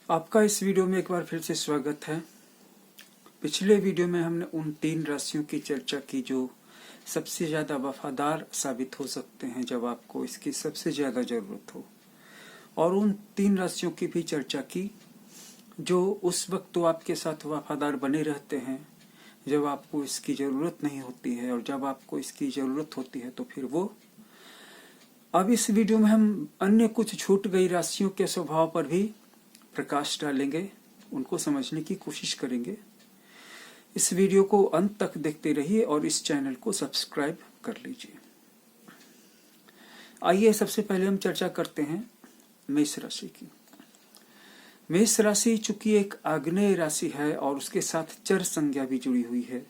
आपका इस वीडियो में एक बार फिर से स्वागत है। पिछले वीडियो में हमने उन 3 राशियों की चर्चा की जो सबसे ज्यादा वफादार साबित हो सकते हैं जब आपको इसकी सबसे ज्यादा जरूरत हो, और उन 3 राशियों की भी चर्चा की जो उस वक्त तो आपके साथ वफादार बने रहते हैं जब आपको इसकी जरूरत नहीं होती है, और जब आपको इसकी जरूरत होती है तो फिर वो। अब इस वीडियो में हम अन्य कुछ छूट गई राशियों के स्वभाव पर भी प्रकाश डालेंगे, उनको समझने की कोशिश करेंगे। इस वीडियो को अंत तक देखते रहिए और इस चैनल को सब्सक्राइब कर लीजिए। आइए सबसे पहले हम चर्चा करते हैं मेष राशि की। मेष राशि चूंकि एक आग्नेय राशि है और उसके साथ चर संज्ञा भी जुड़ी हुई है,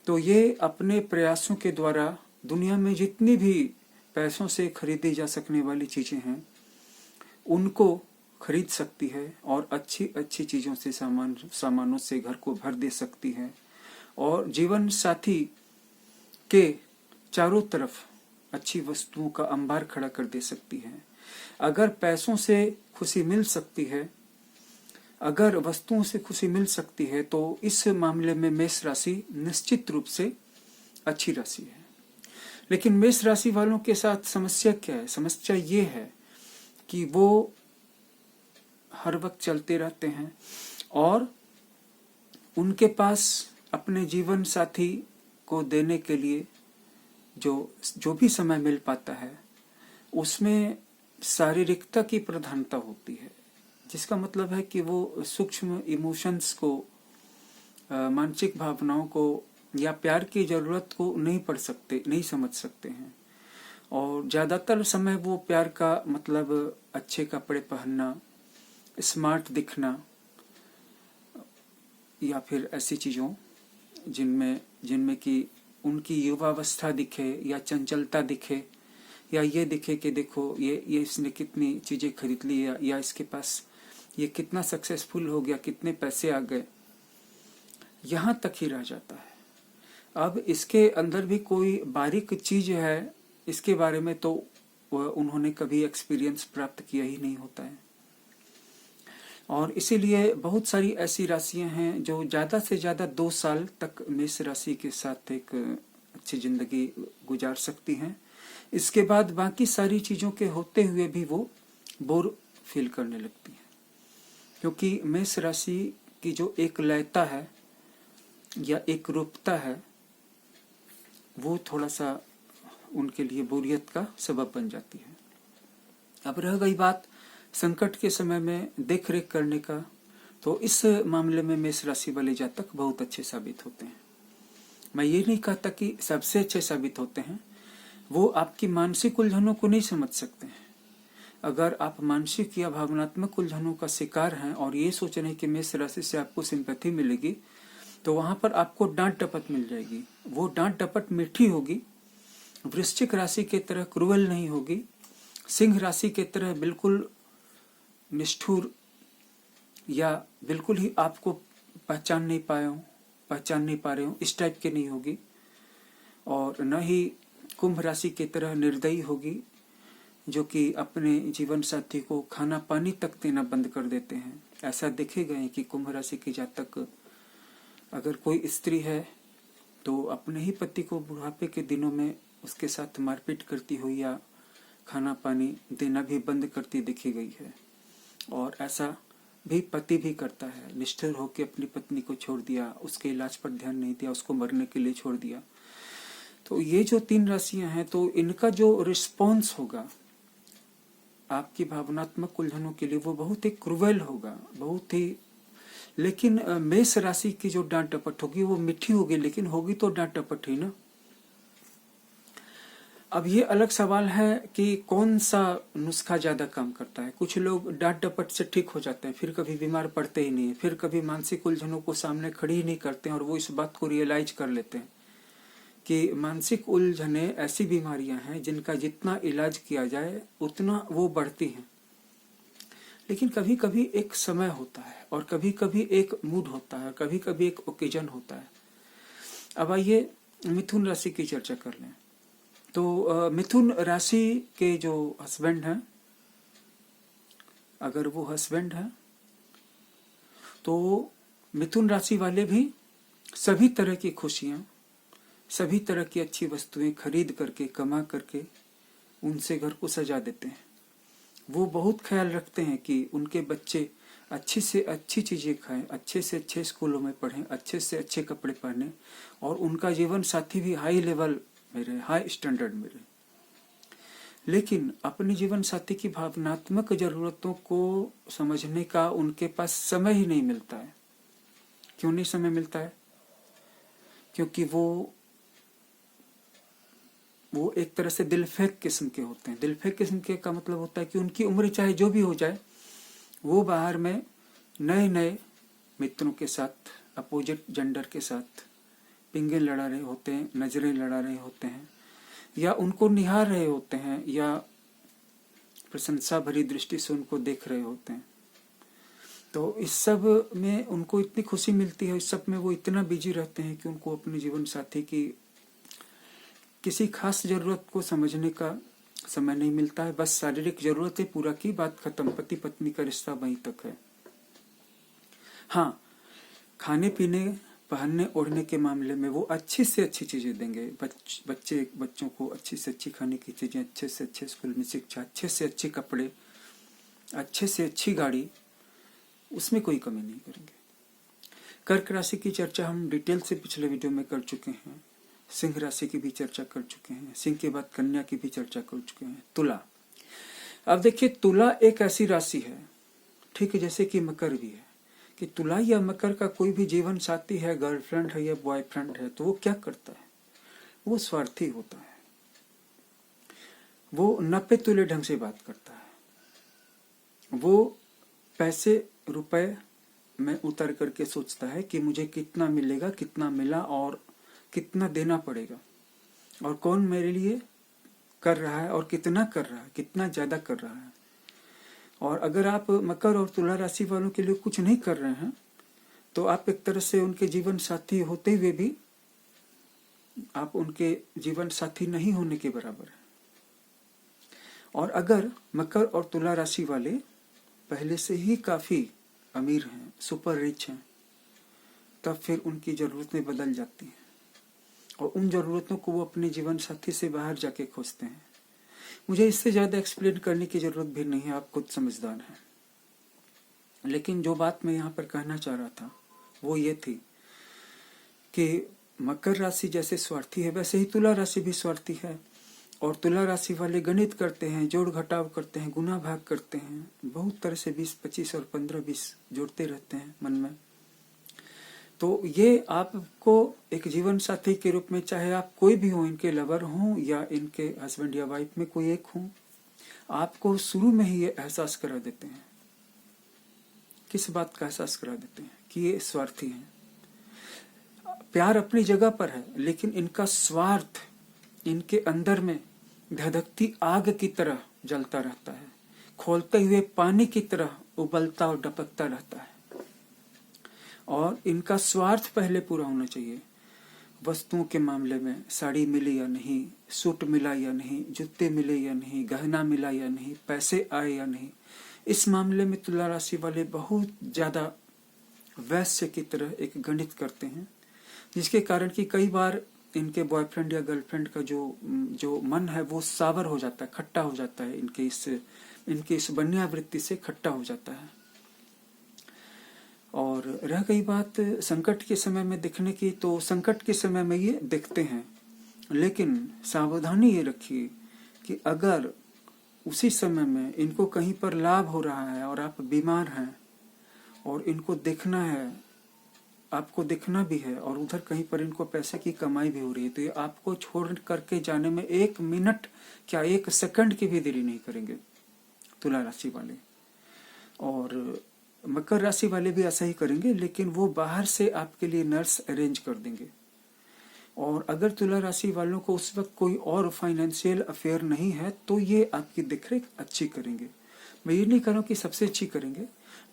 तो ये अपने प्रयासों के द्वारा दुनिया में जितनी भी पैसों से खरीदी जा सकने वाली चीजें हैं उनको खरीद सकती है और अच्छी अच्छी चीजों से सामानों से घर को भर दे सकती है, और जीवन साथी के चारों तरफ अच्छी वस्तुओं का अंबार खड़ा कर दे सकती है। अगर पैसों से खुशी मिल सकती है, अगर वस्तुओं से खुशी मिल सकती है, तो इस मामले में मेष राशि निश्चित रूप से अच्छी राशि है। लेकिन मेष राशि वालों के साथ समस्या क्या है? समस्या ये है कि वो हर वक्त चलते रहते हैं और उनके पास अपने जीवन साथी को देने के लिए जो भी समय मिल पाता है उसमें शारीरिकता की प्रधानता होती है, जिसका मतलब है कि वो सूक्ष्म इमोशंस को, मानसिक भावनाओं को या प्यार की जरूरत को नहीं समझ सकते हैं। और ज्यादातर समय वो प्यार का मतलब अच्छे कपड़े पहनना, स्मार्ट दिखना, या फिर ऐसी चीजों जिनमें कि उनकी युवावस्था दिखे या चंचलता दिखे, या ये दिखे कि देखो ये इसने कितनी चीजें खरीद ली, या इसके पास ये कितना सक्सेसफुल हो गया, कितने पैसे आ गए, यहां तक ही रह जाता है। अब इसके अंदर भी कोई बारीक चीज है, इसके बारे में तो उन्होंने कभी एक्सपीरियंस प्राप्त किया ही नहीं होता है। और इसीलिए बहुत सारी ऐसी राशियां हैं जो ज्यादा से ज्यादा 2 साल तक मेष राशि के साथ एक अच्छी जिंदगी गुजार सकती हैं। इसके बाद बाकी सारी चीजों के होते हुए भी वो बोर फील करने लगती हैं, क्योंकि मेष राशि की जो एक लयता है या एक रूपता है वो थोड़ा सा उनके लिए बोरियत का सबब बन जाती है। अब रह गई बात संकट के समय में देख रेख करने का, तो इस मामले में मेष राशि वाले जातक बहुत अच्छे साबित होते हैं। मैं ये नहीं कहता कि सबसे अच्छे साबित होते हैं, वो आपकी मानसिक उलझनों को नहीं समझ सकते हैं। अगर आप मानसिक या भावनात्मक उलझनों का शिकार हैं और ये सोच रहे हैं कि मेष राशि से आपको सिंपैथी मिलेगी, तो वहां पर आपको डांट डपट मिल जाएगी। वो डांट डपट मीठी होगी, वृश्चिक राशि के तरह क्रूअल नहीं होगी, सिंह राशि के तरह बिल्कुल निष्ठुर या बिल्कुल ही आपको पहचान नहीं पा रहे हो इस टाइप के नहीं होगी, और न ही कुंभ राशि की तरह निर्दयी होगी जो कि अपने जीवन साथी को खाना पानी तक देना बंद कर देते हैं। ऐसा देखे गए कि कुंभ राशि की जातक, अगर कोई स्त्री है तो अपने ही पति को बुढ़ापे के दिनों में उसके साथ मारपीट करती हुई या खाना पानी देना भी बंद करती देखी गई है। और ऐसा भी पति भी करता है, निष्ठुर होकर अपनी पत्नी को छोड़ दिया, उसके इलाज पर ध्यान नहीं दिया, उसको मरने के लिए छोड़ दिया। तो ये जो 3 राशियां हैं, तो इनका जो रिस्पॉन्स होगा आपकी भावनात्मक उलझनों के लिए वो बहुत ही क्रूवल होगा, बहुत ही। लेकिन मेष राशि की जो डांट डपट होगी वो मीठी होगी, लेकिन होगी तो डांट डपट ही ना। अब ये अलग सवाल है कि कौन सा नुस्खा ज्यादा काम करता है। कुछ लोग डांट डपट से ठीक हो जाते हैं, फिर कभी बीमार पड़ते ही नहीं, फिर कभी मानसिक उलझनों को सामने खड़ी ही नहीं करते हैं, और वो इस बात को रियलाइज कर लेते हैं कि मानसिक उलझने ऐसी बीमारियां हैं जिनका जितना इलाज किया जाए उतना वो बढ़ती हैं। लेकिन कभी कभी एक समय होता है, और कभी कभी एक मूड होता है, और कभी कभी एक ओकेजन होता है। अब आइए मिथुन राशि की चर्चा कर लें। तो मिथुन राशि के जो हस्बैंड हैं, अगर वो हस्बैंड है तो मिथुन राशि वाले भी सभी तरह की खुशियां, सभी तरह की अच्छी वस्तुएं खरीद करके, कमा करके उनसे घर को सजा देते हैं। वो बहुत ख्याल रखते हैं कि उनके बच्चे अच्छी से अच्छी चीजें खाएं, अच्छे से अच्छे स्कूलों में पढ़ें, अच्छे से अच्छे कपड़े पहने, और उनका जीवन साथी भी हाई लेवल में रहे, हाई स्टैंडर्ड में रहे। लेकिन अपने जीवन साथी की भावनात्मक जरूरतों को समझने का उनके पास समय ही नहीं मिलता है। क्यों नहीं समय मिलता है? क्योंकि वो एक तरह से दिलफेक किस्म के होते हैं। दिलफेक किस्म के का मतलब होता है कि उनकी उम्र चाहे जो भी हो जाए, वो बाहर में नए नए मित्रों के साथ, अपोजिट जेंडर के साथ पिंगे लड़ा रहे होते हैं, नजरें लड़ा रहे होते हैं, या उनको निहार रहे होते हैं, या प्रशंसा भरी दृष्टि से उनको देख रहे होते हैं। तो इस सब में उनको इतनी खुशी मिलती है, इस सब में वो इतना बिजी रहते हैं कि उनको अपने जीवन साथी की किसी खास जरूरत को समझने का समय नहीं मिलता है। बस शारीरिक जरूरतें पूरा की, बात खत्म। पति पत्नी का रिश्ता वहीं तक है। हाँ, खाने पीने, पहनने ओढ़ने के मामले में वो अच्छी से अच्छी चीजें देंगे। बच्चों को अच्छी से अच्छी खाने की चीजें, अच्छे से अच्छे स्कूल में शिक्षा, अच्छे से अच्छे कपड़े, अच्छे से अच्छी गाड़ी, उसमें कोई कमी नहीं करेंगे। कर्क राशि की चर्चा हम डिटेल से पिछले वीडियो में कर चुके हैं। सिंह राशि की भी चर्चा कर चुके हैं। सिंह के बाद कन्या की भी चर्चा कर चुके हैं। तुला, अब देखिए, तुला एक ऐसी राशि है, ठीक है, जैसे कि मकर भी है, कि तुला या मकर का कोई भी जीवन साथी है, गर्लफ्रेंड है या बॉयफ्रेंड है, तो वो क्या करता है? वो स्वार्थी होता है। वो नपे तुले ढंग से बात करता है। वो पैसे रुपए में उतर करके सोचता है कि मुझे कितना मिलेगा, कितना मिला और कितना देना पड़ेगा, और कौन मेरे लिए कर रहा है और कितना कर रहा है, कितना ज्यादा कर रहा है। और अगर आप मकर और तुला राशि वालों के लिए कुछ नहीं कर रहे हैं, तो आप एक तरह से उनके जीवन साथी होते हुए भी आप उनके जीवन साथी नहीं होने के बराबर है। और अगर मकर और तुला राशि वाले पहले से ही काफी अमीर हैं, सुपर रिच हैं, तब फिर उनकी जरूरतें बदल जाती हैं, और उन जरूरतों को वो अपने जीवन साथी से बाहर जाके खोजते हैं। मुझे इससे ज्यादा एक्सप्लेन करने की जरूरत भी नहीं है, आप खुद समझदार हैं। लेकिन जो बात मैं यहाँ पर कहना चाह रहा था वो ये थी कि मकर राशि जैसे स्वार्थी है, वैसे ही तुला राशि भी स्वार्थी है। और तुला राशि वाले गणित करते हैं, जोड़ घटाव करते हैं, गुना भाग करते हैं, बहुत तरह से 20, 25 और 15, 20 जोड़ते रहते हैं मन में। तो ये आपको एक जीवन साथी के रूप में, चाहे आप कोई भी हो, इनके लवर हो या इनके हस्बैंड या वाइफ में कोई एक हो, आपको शुरू में ही ये एहसास करा देते हैं। किस बात का एहसास करा देते हैं? कि ये स्वार्थी हैं। प्यार अपनी जगह पर है, लेकिन इनका स्वार्थ इनके अंदर में धधकती आग की तरह जलता रहता है, खोलते हुए पानी की तरह उबलता और डपकता रहता है। और इनका स्वार्थ पहले पूरा होना चाहिए। वस्तुओं के मामले में, साड़ी मिली या नहीं, सूट मिला या नहीं, जूते मिले या नहीं, गहना मिला या नहीं, पैसे आए या नहीं, इस मामले में तुला राशि वाले बहुत ज्यादा वैश्य की तरह एक गणित करते हैं, जिसके कारण कि कई बार इनके बॉयफ्रेंड या गर्लफ्रेंड का जो मन है वो सावर हो जाता है, खट्टा हो जाता है, इनके इस बन्या वृत्ति से खट्टा हो जाता है। और रह गई बात संकट के समय में दिखने की, तो संकट के समय में ये दिखते हैं, लेकिन सावधानी ये रखिए कि अगर उसी समय में इनको कहीं पर लाभ हो रहा है और आप बीमार हैं और इनको देखना है, आपको दिखना भी है, और उधर कहीं पर इनको पैसे की कमाई भी हो रही है, तो ये आपको छोड़ करके जाने में 1 मिनट क्या 1 सेकंड की भी देरी नहीं करेंगे तुला राशि वाले। और मकर राशि वाले भी ऐसा ही करेंगे, लेकिन वो बाहर से आपके लिए नर्स अरेंज कर देंगे। और अगर तुला राशि वालों को उस वक्त कोई और फाइनेंशियल अफेयर नहीं है, तो ये आपकी देखरेख अच्छी करेंगे। मैं ये नहीं कह रहा हूं कि सबसे अच्छी करेंगे,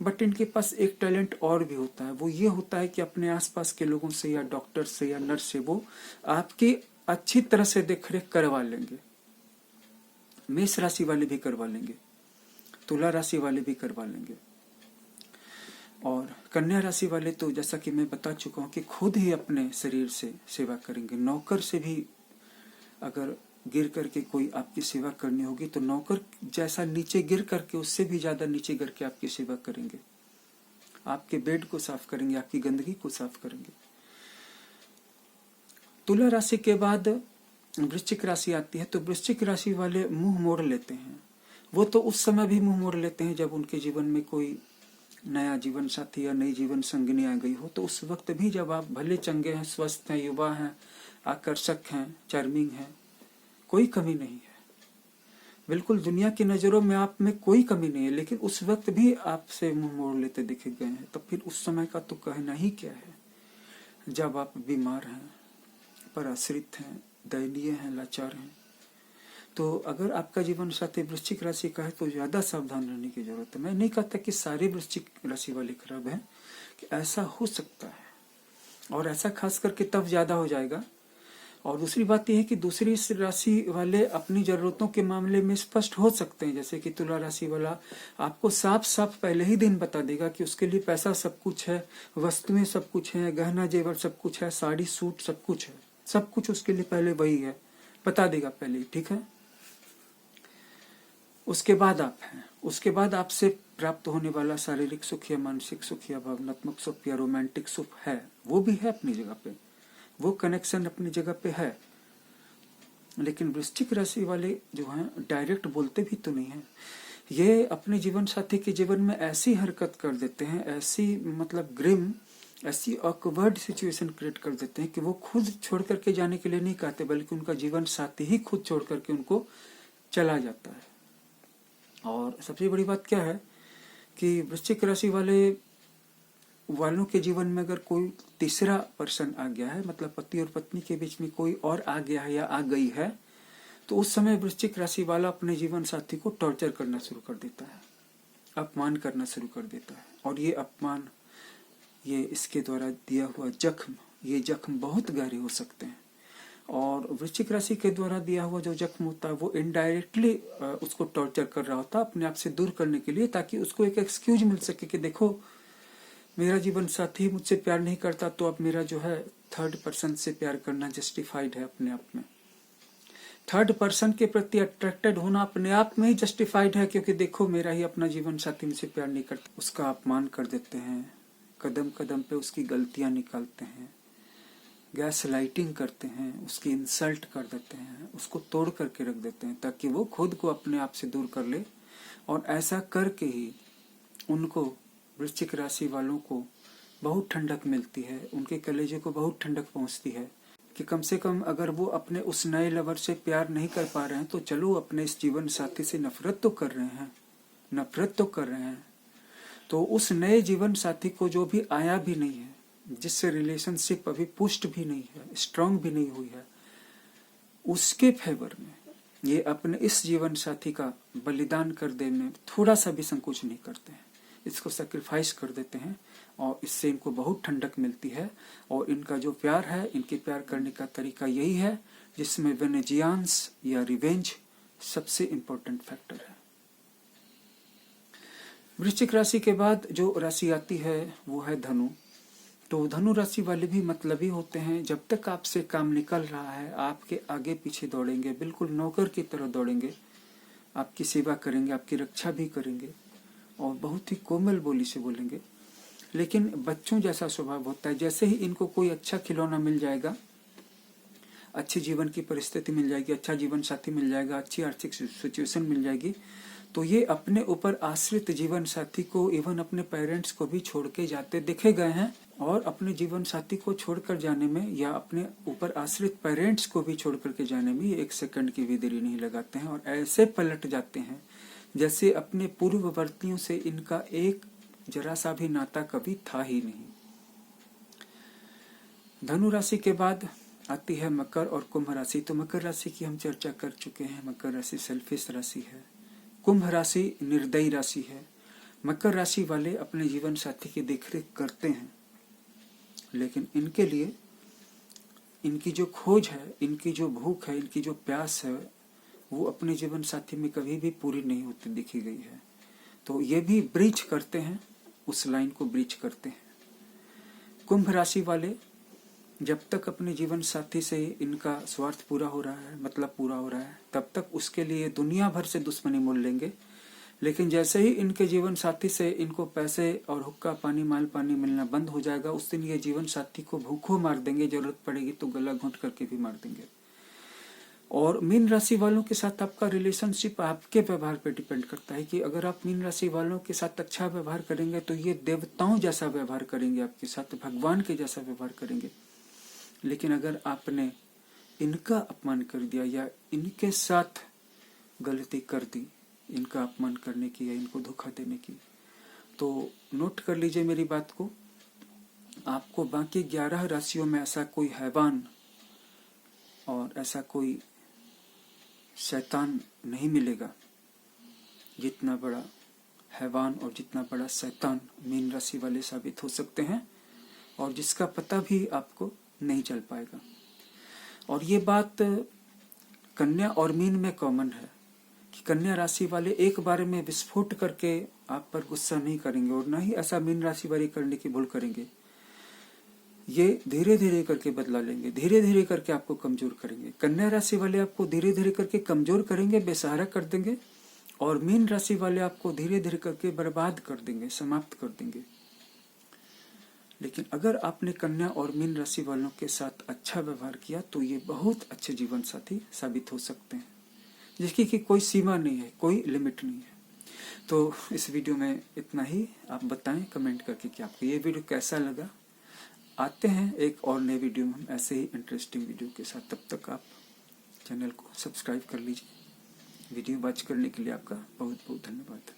बट इनके पास एक टैलेंट और भी होता है। वो ये होता है कि अपने आसपास के लोगों से या डॉक्टर से या नर्स से वो आपकी अच्छी तरह से देखरेख करवा लेंगे। मेष राशि वाले भी करवा लेंगे, तुला राशि वाले भी करवा लेंगे। और कन्या राशि वाले तो जैसा कि मैं बता चुका हूँ कि खुद ही अपने शरीर से सेवा करेंगे। नौकर से भी अगर गिर करके कोई आपकी सेवा करनी होगी तो नौकर जैसा नीचे गिर करके उससे भी ज्यादा नीचे गिर के आपकी सेवा करेंगे, आपके बेड को साफ करेंगे, आपकी गंदगी को साफ करेंगे। तुला राशि के बाद वृश्चिक राशि आती है, तो वृश्चिक राशि वाले मुंह मोड़ लेते हैं। वो तो उस समय भी मुंह मोड़ लेते हैं जब उनके जीवन में कोई नया जीवन साथी या नई जीवन संगिनी आ गई हो, तो उस वक्त भी जब आप भले चंगे हैं, स्वस्थ हैं, युवा हैं, आकर्षक हैं, चार्मिंग हैं, कोई कमी नहीं है, बिल्कुल दुनिया की नजरों में आप में कोई कमी नहीं है, लेकिन उस वक्त भी आपसे मुंह मोड़ लेते दिखे गए हैं, तो फिर उस समय का तो कहना ही क्या है। जब आप बीमार हैं, पराश्रित हैं, दयनीय हैं, लाचार हैं, तो अगर आपका जीवन साथी वृश्चिक राशि का है तो ज्यादा सावधान रहने की जरूरत है। मैं नहीं कहता कि सारे वृश्चिक राशि वाले खराब हैं, कि ऐसा हो सकता है और ऐसा खास करके तब ज्यादा हो जाएगा। और दूसरी बात यह है कि दूसरी राशि वाले अपनी जरूरतों के मामले में स्पष्ट हो सकते हैं, जैसे कि तुला राशि वाला आपको साफ साफ पहले ही दिन बता देगा कि उसके लिए पैसा सब कुछ है, वस्तुएं सब कुछ है, गहना जेवर सब कुछ है, साड़ी सूट सब कुछ है, सब कुछ उसके लिए पहले वही है, बता देगा पहले ही, ठीक है। उसके बाद आप हैं, उसके बाद आपसे प्राप्त होने वाला शारीरिक सुख या मानसिक सुख या भावनात्मक सुख या रोमांटिक सुख है, वो भी है अपनी जगह पे, वो कनेक्शन अपनी जगह पे है। लेकिन वृश्चिक राशि वाले जो हैं डायरेक्ट बोलते भी तो नहीं है, ये अपने जीवन साथी के जीवन में ऐसी हरकत कर देते हैं, ऐसी मतलब ग्रिम, ऐसी ऑकवर्ड सिचुएशन क्रिएट कर देते हैं कि वो खुद छोड़ करके जाने के लिए नहीं कहते, बल्कि उनका जीवन साथी ही खुद छोड़ करके उनको चला जाता है। और सबसे बड़ी बात क्या है कि वृश्चिक राशि वालों के जीवन में अगर कोई तीसरा पर्सन आ गया है, मतलब पति और पत्नी के बीच में कोई और आ गया है या आ गई है, तो उस समय वृश्चिक राशि वाला अपने जीवन साथी को टॉर्चर करना शुरू कर देता है, अपमान करना शुरू कर देता है। और ये अपमान, ये इसके द्वारा दिया हुआ जख्म, ये जख्म बहुत गहरे हो सकते हैं। और वृश्चिक राशि के द्वारा दिया हुआ जो जख्म होता है वो इनडायरेक्टली उसको टॉर्चर कर रहा होता है अपने आप से दूर करने के लिए, ताकि उसको एक एक्सक्यूज मिल सके कि देखो मेरा जीवन साथी मुझसे प्यार नहीं करता, तो अब मेरा जो है थर्ड पर्सन से प्यार करना जस्टिफाइड है अपने आप में। थर्ड पर्सन के प्रति अट्रैक्टेड होना अपने आप में ही जस्टिफाइड है, क्योंकि देखो मेरा ही अपना जीवन साथी मुझसे प्यार नहीं करता। उसका अपमान कर देते हैं, कदम कदम पे उसकी गलतियां निकालते हैं, गैस लाइटिंग करते हैं, उसकी इंसल्ट कर देते हैं, उसको तोड़ करके रख देते हैं, ताकि वो खुद को अपने आप से दूर कर ले। और ऐसा करके ही उनको, वृश्चिक राशि वालों को बहुत ठंडक मिलती है, उनके कलेजे को बहुत ठंडक पहुंचती है कि कम से कम अगर वो अपने उस नए लवर से प्यार नहीं कर पा रहे हैं तो चलो अपने इस जीवन साथी से नफरत तो कर रहे हैं, नफरत तो कर रहे हैं, तो उस नए जीवन साथी को जो भी आया भी नहीं है, जिससे रिलेशनशिप अभी पुष्ट भी नहीं है, स्ट्रांग भी नहीं हुई है, उसके फेवर में ये अपने इस जीवन साथी का बलिदान कर देने में थोड़ा सा भी संकोच नहीं करते हैं, इसको सैक्रिफाइस कर देते हैं। और इससे इनको बहुत ठंडक मिलती है। और इनका जो प्यार है, इनके प्यार करने का तरीका यही है जिसमें वेनेजियंस या रिवेंज सबसे इंपॉर्टेंट फैक्टर है। वृश्चिक राशि के बाद जो राशि आती है वो है धनु। तो धनु राशि वाले भी मतलबी होते हैं। जब तक आपसे काम निकल रहा है आपके आगे पीछे दौड़ेंगे, बिल्कुल नौकर की तरह दौड़ेंगे, आपकी सेवा करेंगे, आपकी रक्षा भी करेंगे और बहुत ही कोमल बोली से बोलेंगे। लेकिन बच्चों जैसा स्वभाव होता है। जैसे ही इनको कोई अच्छा खिलौना मिल जाएगा, अच्छी जीवन की परिस्थिति मिल जाएगी, अच्छा जीवन साथी मिल जाएगा, अच्छी आर्थिक सिचुएशन मिल जाएगी, तो ये अपने ऊपर आश्रित जीवन साथी को, इवन अपने पेरेंट्स को भी छोड़ के जाते देखे गए हैं। और अपने जीवन साथी को छोड़कर जाने में या अपने ऊपर आश्रित पेरेंट्स को भी छोड़ करके जाने में ये 1 सेकंड की भी देरी नहीं लगाते हैं और ऐसे पलट जाते हैं जैसे अपने पूर्ववर्तियों से इनका एक जरा सा भी नाता कभी था ही नहीं। धनु राशि के बाद आती है मकर और कुंभ राशि। तो मकर राशि की हम चर्चा कर चुके हैं। मकर राशि सेल्फिश राशि है, कुंभ राशि निर्दयी राशि है। मकर राशि वाले अपने जीवन साथी की देखरेख करते हैं, लेकिन इनके लिए इनकी जो खोज है, इनकी जो भूख है, इनकी जो प्यास है, वो अपने जीवन साथी में कभी भी पूरी नहीं होती दिखी गई है। तो ये भी ब्रीच करते हैं उस लाइन को ब्रीच करते हैं। कुंभ राशि वाले जब तक अपने जीवन साथी से इनका स्वार्थ पूरा हो रहा है, मतलब पूरा हो रहा है, तब तक उसके लिए दुनिया भर से दुश्मनी मोल लेंगे। लेकिन जैसे ही इनके जीवन साथी से इनको पैसे और हुक्का पानी माल पानी मिलना बंद हो जाएगा, उस दिन ये जीवन साथी को भूखों मार देंगे, जरूरत पड़ेगी तो गला घोंट करके भी मार देंगे। और मीन राशि वालों के साथ आपका रिलेशनशिप आपके व्यवहार पर डिपेंड करता है कि अगर आप मीन राशि वालों के साथ अच्छा व्यवहार करेंगे तो ये देवताओं जैसा व्यवहार करेंगे आपके साथ, भगवान के जैसा व्यवहार करेंगे। लेकिन अगर आपने इनका अपमान कर दिया या इनके साथ गलती कर दी, इनका अपमान करने की या इनको धोखा देने की, तो नोट कर लीजिए मेरी बात को, आपको बाकी 11 राशियों में ऐसा कोई हैवान और ऐसा कोई शैतान नहीं मिलेगा जितना बड़ा हैवान और जितना बड़ा शैतान मीन राशि वाले साबित हो सकते हैं, और जिसका पता भी आपको नहीं चल पाएगा। और ये बात कन्या और मीन में कॉमन है कि कन्या राशि वाले एक बार में विस्फोट करके आप पर गुस्सा नहीं करेंगे, और ना ही ऐसा मीन राशि वाले करने की भूल करेंगे। ये धीरे धीरे करके बदला लेंगे, धीरे धीरे करके आपको कमजोर करेंगे। कन्या राशि वाले आपको धीरे धीरे करके कमजोर करेंगे, बेसहारा कर देंगे, और मीन राशि वाले आपको धीरे धीरे करके बर्बाद कर देंगे, समाप्त कर देंगे। लेकिन अगर आपने कन्या और मीन राशि वालों के साथ अच्छा व्यवहार किया तो ये बहुत अच्छे जीवन साथी साबित हो सकते हैं, जिसकी कि कोई सीमा नहीं है, कोई लिमिट नहीं है। तो इस वीडियो में इतना ही। आप बताएं कमेंट करके कि आपको ये वीडियो कैसा लगा। आते हैं एक और नए वीडियो में ऐसे ही इंटरेस्टिंग वीडियो के साथ। तब तक आप चैनल को सब्सक्राइब कर लीजिए। वीडियो वॉच करने के लिए आपका बहुत बहुत धन्यवाद।